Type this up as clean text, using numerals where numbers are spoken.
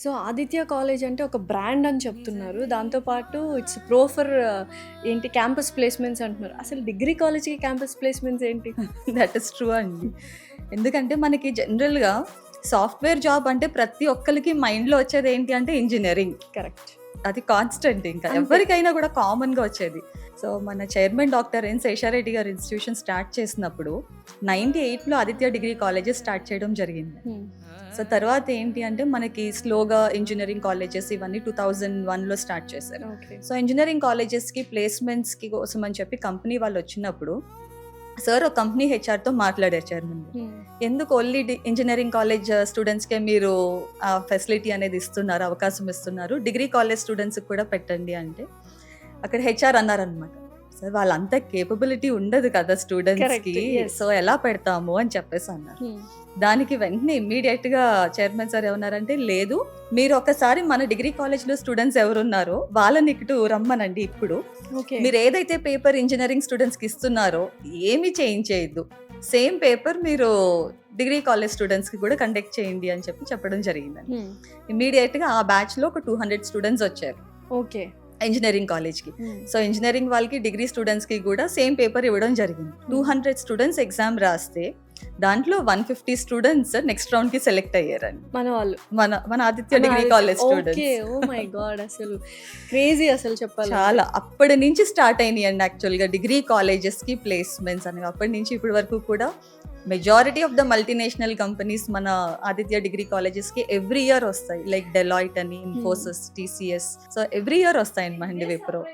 So Aditya college అంటే ఒక brand అని చెప్తున్నారు. దాంతో పాటు ఇట్స్ ప్రో ఫర్ ఏంటి క్యాంపస్ ప్లేస్‌మెంట్స్ అంటున్నారు. అసలు డిగ్రీ కాలేజ్‌కి క్యాంపస్ ప్లేస్‌మెంట్స్ ఏంటి? దట్ ఇస్ ట్రూ అండి. ఎందుకంటే మనకి జనరల్‌గా సాఫ్ట్‌వేర్ జాబ్ అంటే ప్రతి ఒక్కళ్ళకి మైండ్‌లో వచ్చేది ఏంటి అంటే ఇంజినీరింగ్. కరెక్ట్. అది కాన్స్టెంట్ ఇంకా అంతే. ఎవరికైనా కూడా కామన్‌గా వచ్చేది. సో మన చైర్మన్ డాక్టర్ ఎన్ శేషారెడ్డి గారు ఇన్‌స్టిట్యూషన్ స్టార్ట్ చేసినప్పుడు 98లో ఆదిత్య డిగ్రీ కాలేజెస్ స్టార్ట్ చేయడం జరిగింది. హ్మ్. సో తర్వాత ఏంటి అంటే మనకి స్లోగా ఇంజినీరింగ్ కాలేజెస్ ఇవన్నీ 2001లో స్టార్ట్ చేశారు. ఓకే. సో ఇంజినీరింగ్ కాలేజెస్‌కి ప్లేస్‌మెంట్స్‌కి కోసం అని చెప్పి కంపెనీ వాళ్ళు వచ్చినప్పుడు సార్ ఒక కంపెనీ హెచ్ఆర్‌తో మాట్లాడారు చైర్మన్. హ్మ్. ఎందుకు ఓన్లీ ఇంజినీరింగ్ కాలేజ్ స్టూడెంట్స్‌కే మీరు ఆ ఫెసిలిటీ అనేది ఇస్తున్నారు, అవకాశం ఇస్తున్నారు. డిగ్రీ కాలేజ్ స్టూడెంట్స్‌కి కూడా పెట్టండి అంటే అక్కడ హెచ్ఆర్ అన్నారనమాట. సార్ వాళ్ళంతా కేపబిలిటీ ఉండదు కదా స్టూడెంట్స్‌కి. Correct, yes. సో ఎలా పెడతాము అని చెప్పేసి అన్నారు. హ్మ్. దానికి వెంటనే ఇమ్మీడియట్‌గా చైర్మన్ సార్ ఏమన్నారంటే, లేదు మీరు ఒకసారి మన డిగ్రీ కాలేజ్‌లో స్టూడెంట్స్ ఎవరున్నారో వాళ్ళని ఇటు రమ్మనండి ఇప్పుడు. ఓకే. మీరు ఏదైతే పేపర్ ఇంజినీరింగ్ స్టూడెంట్స్‌కి ఇస్తున్నారో ఏమీ చేంజ్ చేయొద్దు. సేమ్ పేపర్ మీరు డిగ్రీ కాలేజ్ స్టూడెంట్స్‌కి కూడా కండక్ట్ చేయండి అని చెప్పడం జరిగిందండి. హ్మ్. ఇమ్మీడియట్‌గా ఆ బ్యాచ్‌లో ఒక 200 స్టూడెంట్స్ వచ్చారు ఓకే. ఇంజినీరింగ్ కాలేజ్‌కి. హ్మ్. సో ఇంజినీరింగ్ వాళ్ళకి డిగ్రీ స్టూడెంట్స్‌కి కూడా సేమ్ పేపర్ ఇవ్వడం జరిగింది. 200 స్టూడెంట్స్ ఎగ్జామ్ రాస్తే దాంట్లో 150 స్టూడెంట్స్ నెక్స్ట్ రౌండ్‌కి సెలెక్ట్ అయ్యారండి. మన వాళ్ళు. మన Aditya degree college okay. Students. Oh my God! అసలు క్రేజీ అసలు చెప్పాలంటే. చాలా అప్పటి నుంచి స్టార్ట్ అయినాయండి యాక్చువల్‌గా డిగ్రీ కాలేజెస్‌కి ప్లేస్‌మెంట్స్ అనేవి. అప్పటి నుంచి ఇప్పటి వరకు కూడా majority of the multinational companies మన ఆదిత్య డిగ్రీ కాలేజెస్‌కి ఎవ్రీ ఇయర్ వస్తాయి. లైక్ డెలాయిట్ అని, Infosys, TCS. So every year వస్తాయండి మహేంద్ర విప్రో.